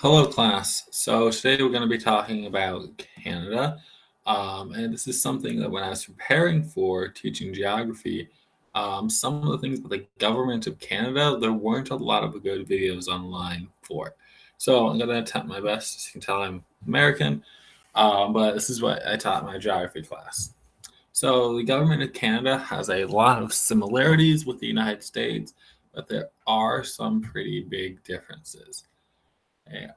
Hello, class. So today we're going to be talking about Canada. And this is something that when I was preparing for teaching geography, some of the things with the government of Canada, there weren't a lot of good videos online for it. So I'm going to attempt my best. As you can tell, I'm American, but this is what I taught my geography class. So the government of Canada has a lot of similarities with the United States, but there are some pretty big differences. Okay,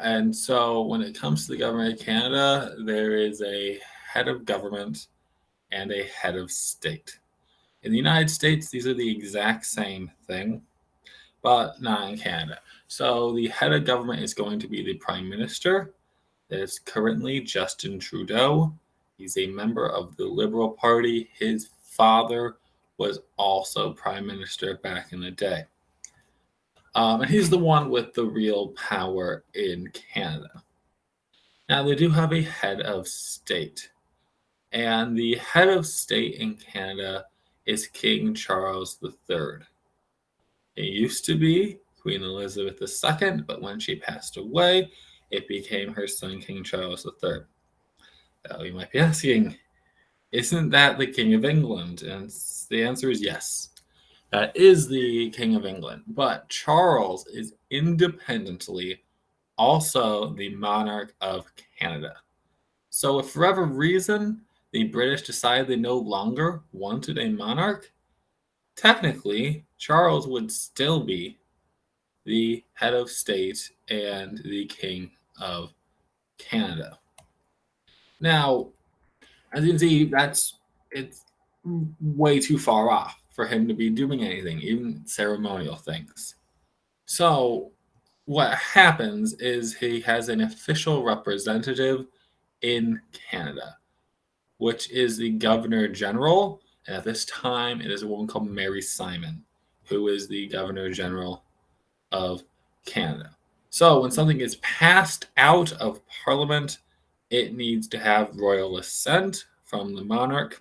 and so when it comes to the government of Canada, there is a head of government and a head of state. In the United States, these are the exact same thing, but not in Canada. So the head of government is going to be the prime minister. That is currently Justin Trudeau. He's a member of the Liberal Party. His father was also prime minister back in the day. And he's the one with the real power in Canada. Now, they do have a head of state, and the head of state in Canada is King Charles III. It used to be Queen Elizabeth II, but when she passed away, it became her son, King Charles III. Now, you might be asking, isn't that the King of England? And the answer is yes. That is the King of England, but Charles is independently also the monarch of Canada. So, if for whatever reason the British decided they no longer wanted a monarch, technically Charles would still be the head of state and the King of Canada. Now, as you can see, it's way too far off for him to be doing anything, even ceremonial things. So, what happens is he has an official representative in Canada, which is the Governor General. And at this time, it is a woman called Mary Simon, who is the Governor General of Canada. So when something is passed out of Parliament, it needs to have royal assent from the monarch.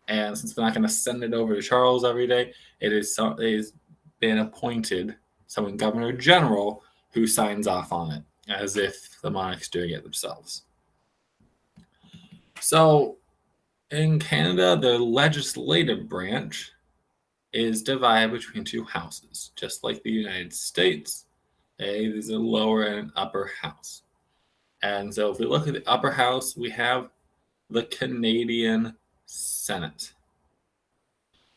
And since they're not going to send it over to Charles every day, it is been appointed someone Governor General who signs off on it, as if the monarch's doing it themselves. So in Canada, the legislative branch is divided between two houses, just like the United States. Okay, there's a lower and upper house. And so if we look at the upper house, we have the Canadian Senate.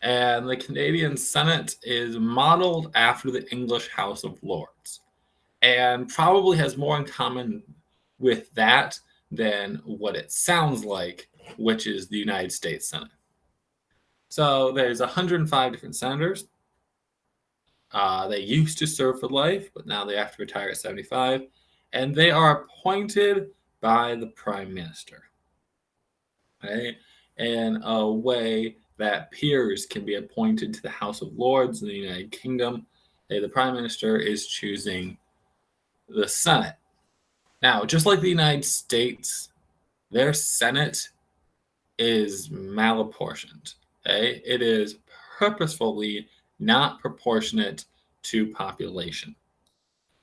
And the Canadian Senate is modeled after the English House of Lords and probably has more in common with that than what it sounds like, which is the United States Senate. So there's 105 different senators. They used to serve for life, but now they have to retire at 75. And they are appointed by the Prime Minister. Okay? In a way that peers can be appointed to the House of Lords in the United Kingdom. The Prime Minister is choosing the Senate. Now, just like the United States, their Senate is malapportioned. Okay? It is purposefully not proportionate to population.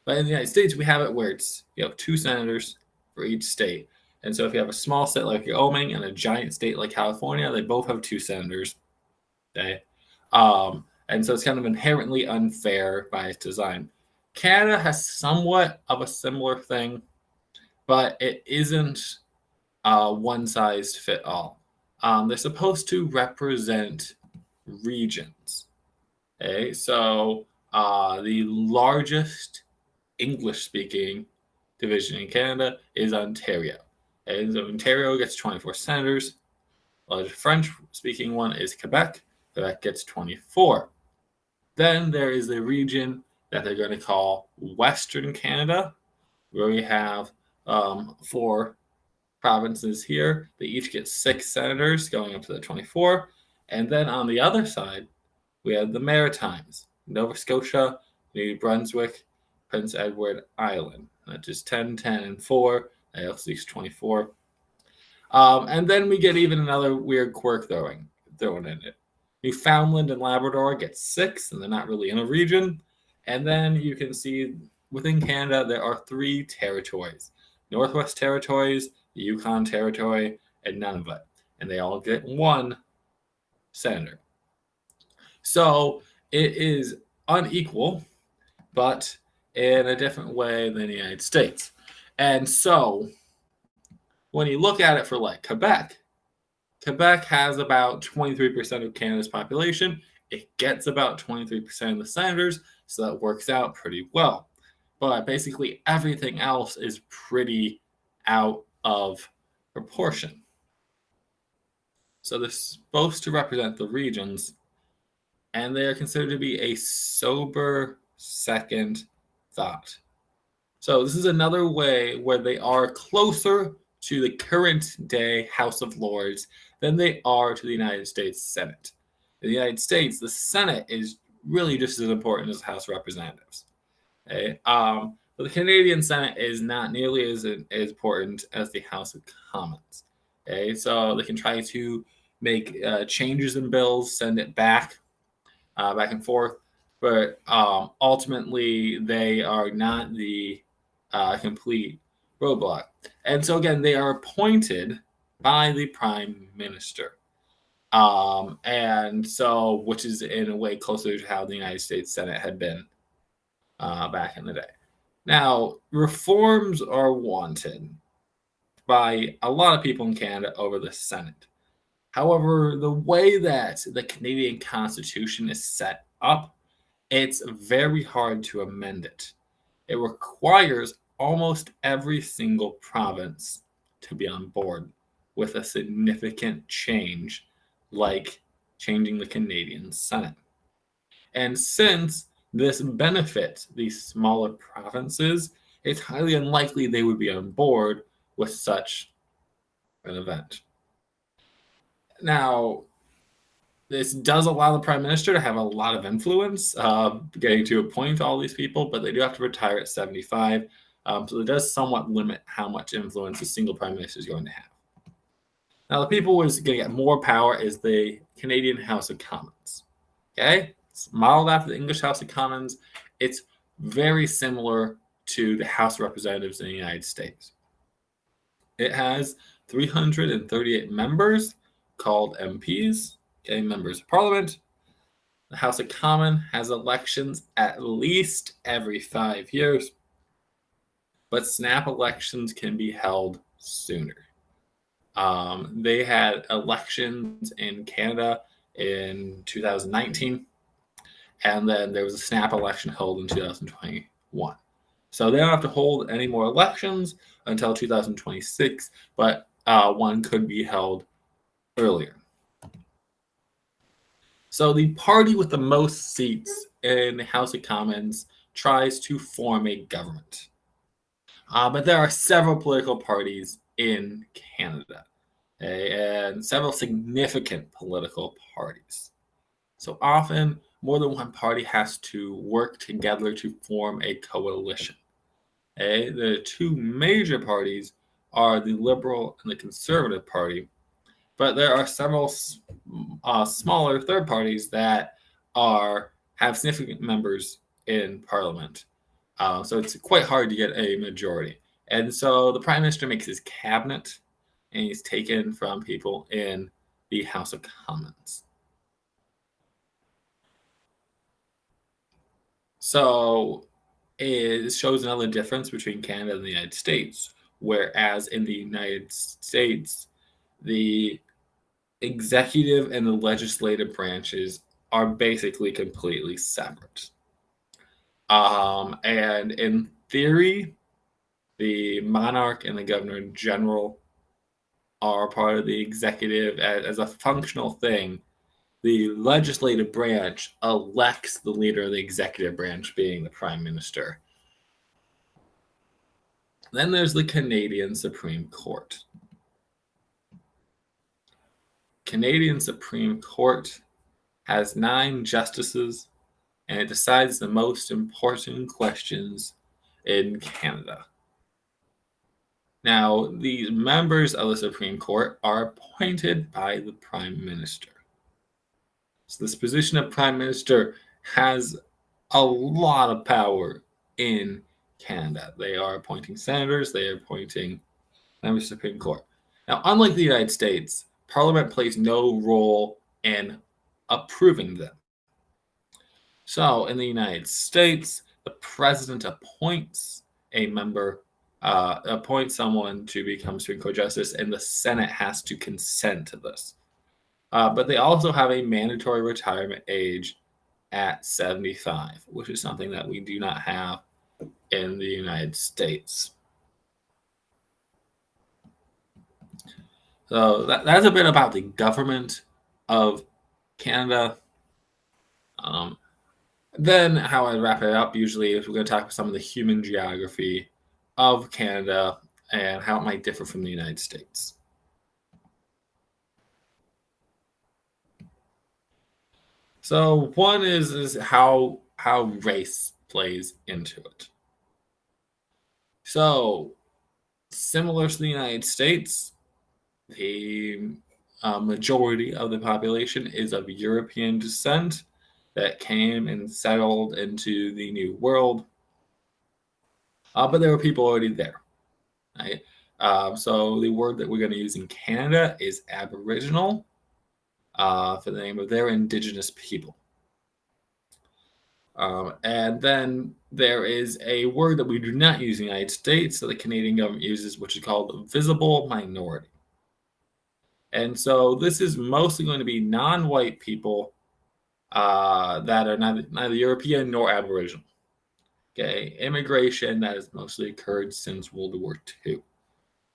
But in the United States, we have it where it's two senators for each state. And so if you have a small state like Wyoming and a giant state like California, they both have two senators. Okay? And so it's kind of inherently unfair by its design. Canada has somewhat of a similar thing, but it isn't one size fit all. They're supposed to represent regions. Okay, so the largest English-speaking division in Canada is Ontario. And so Ontario gets 24 senators. The largest French-speaking one is Quebec. Quebec gets 24. Then there is a region that they're going to call Western Canada, where we have 4 provinces here. They each get 6 senators, going up to the 24. And then on the other side, we have the Maritimes, Nova Scotia, New Brunswick, Prince Edward Island. That is 10, 10, and 4. That also leaves 24. And then we get even another weird quirk thrown in it. Newfoundland and Labrador get 6, and they're not really in a region. And then you can see within Canada, there are 3 territories: Northwest Territories, the Yukon Territory, and Nunavut. And they all get 1 senator. So it is unequal, but in a different way than the United States. And so when you look at it for like Quebec has about 23% of Canada's population. It gets about 23% of the senators, so that works out pretty well. But basically, everything else is pretty out of proportion. So they're supposed to represent the regions, and they are considered to be a sober second thought. So this is another way where they are closer to the current day House of Lords than they are to the United States Senate. In the United States, the Senate is really just as important as the House of Representatives. Okay? But the Canadian Senate is not nearly as important as the House of Commons. Okay? So they can try to make changes in bills, send it back and forth, but ultimately they are not the complete roadblock. And so again, they are appointed by the prime minister. And so, which is in a way closer to how the United States Senate had been back in the day. Now, reforms are wanted by a lot of people in Canada over the Senate. However, the way that the Canadian Constitution is set up, it's very hard to amend it. It requires almost every single province to be on board with a significant change, like changing the Canadian Senate. And since this benefits these smaller provinces, it's highly unlikely they would be on board with such an event. Now, this does allow the prime minister to have a lot of influence, getting to appoint all these people, but they do have to retire at 75. So it does somewhat limit how much influence a single prime minister is going to have. Now, the people who is going to get more power is the Canadian House of Commons. Okay? It's modeled after the English House of Commons. It's very similar to the House of Representatives in the United States. It has 338 members called MPs. Okay, members of Parliament. The House of Commons has elections at least every 5 years, but snap elections can be held sooner. They had elections in Canada in 2019, and then there was a snap election held in 2021. So they don't have to hold any more elections until 2026, but one could be held earlier. So the party with the most seats in the House of Commons tries to form a government. But there are several political parties in Canada, and several significant political parties. So often, more than one party has to work together to form a coalition. The 2 major parties are the Liberal and the Conservative Party, but there are several smaller third parties that have significant members in Parliament. So it's quite hard to get a majority. And so the Prime Minister makes his cabinet, and he's taken from people in the House of Commons. So it shows another difference between Canada and the United States, whereas in the United States, the executive and the legislative branches are basically completely separate. And in theory, the monarch and the governor general are part of the executive as a functional thing. The legislative branch elects the leader of the executive branch, being the prime minister. Then there's the Canadian Supreme Court. Canadian Supreme Court has 9 justices, and it decides the most important questions in Canada. Now, these members of the Supreme Court are appointed by the Prime Minister. So this position of Prime Minister has a lot of power in Canada. They are appointing senators, they are appointing members of the Supreme Court. Now, unlike the United States, Parliament plays no role in approving them. So, in the United States, the president appoints a member, appoints someone to become Supreme Court Justice, and the Senate has to consent to this. But they also have a mandatory retirement age at 75, which is something that we do not have in the United States. So that's a bit about the government of Canada. Then how I wrap it up usually is we're going to talk about some of the human geography of Canada and how it might differ from the United States. So one is how race plays into it. So similar to the United States, the majority of the population is of European descent that came and settled into the New World. But there were people already there, right? So the word that we're going to use in Canada is Aboriginal for the name of their Indigenous people. And then there is a word that we do not use in the United States that the Canadian government uses, which is called visible minority. And so this is mostly going to be non-white people that are neither European nor Aboriginal. Okay, immigration that has mostly occurred since World War II.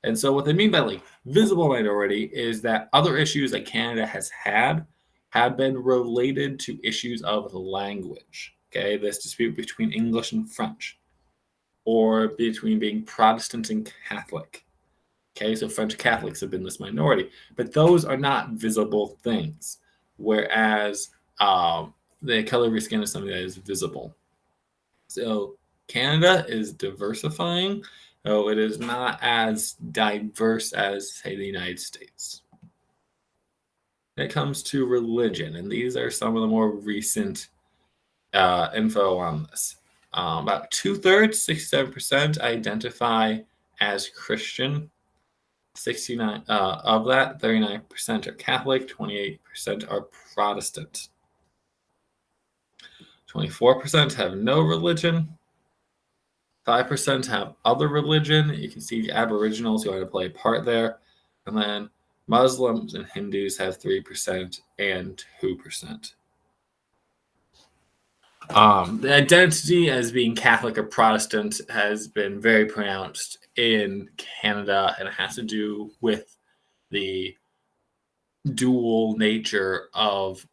And so what they mean by like visible minority is that other issues that Canada has had have been related to issues of language. Okay, this dispute between English and French, or between being Protestant and Catholic. Okay, so French Catholics have been this minority, but those are not visible things. Whereas the color of your skin is something that is visible. So Canada is diversifying, though it is not as diverse as, say, the United States. When it comes to religion, and these are some of the more recent info on this. About 2/3, 67%, identify as Christian. 69 of that, 39% are Catholic, 28% are Protestant. 24% have no religion. 5% have other religion. You can see the Aboriginals who are to play a part there. And then Muslims and Hindus have 3% and 2%. The identity as being Catholic or Protestant has been very pronounced in Canada, and it has to do with the dual nature of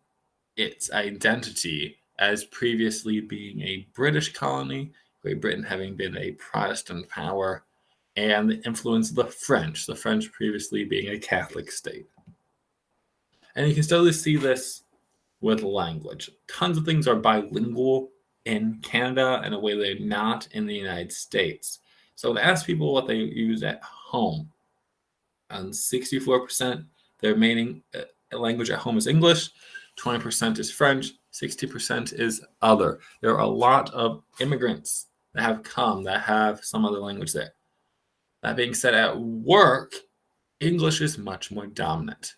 its identity as previously being a British colony, Great Britain having been a Protestant power, and the influence of the French previously being a Catholic state. And you can still see this with language. Tons of things are bilingual in Canada in a way they're not in the United States. So to ask people what they use at home, and 64%, their main language at home is English, 20% is French, 60% is other. There are a lot of immigrants that have come that have some other language there. That being said, at work, English is much more dominant.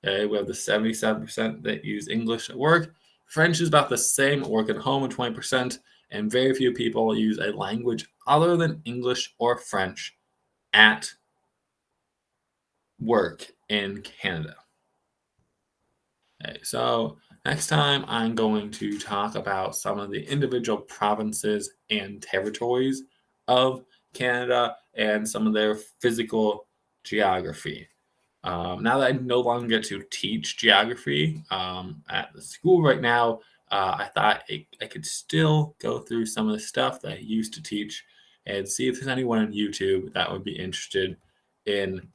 Okay, we have the 77% that use English at work. French is about the same at work and home at 20%, and very few people use a language other than English or French at work in Canada. Okay, so next time I'm going to talk about some of the individual provinces and territories of Canada and some of their physical geography. Now that I no longer get to teach geography at the school right now, I thought I could still go through some of the stuff that I used to teach and see if there's anyone on YouTube that would be interested in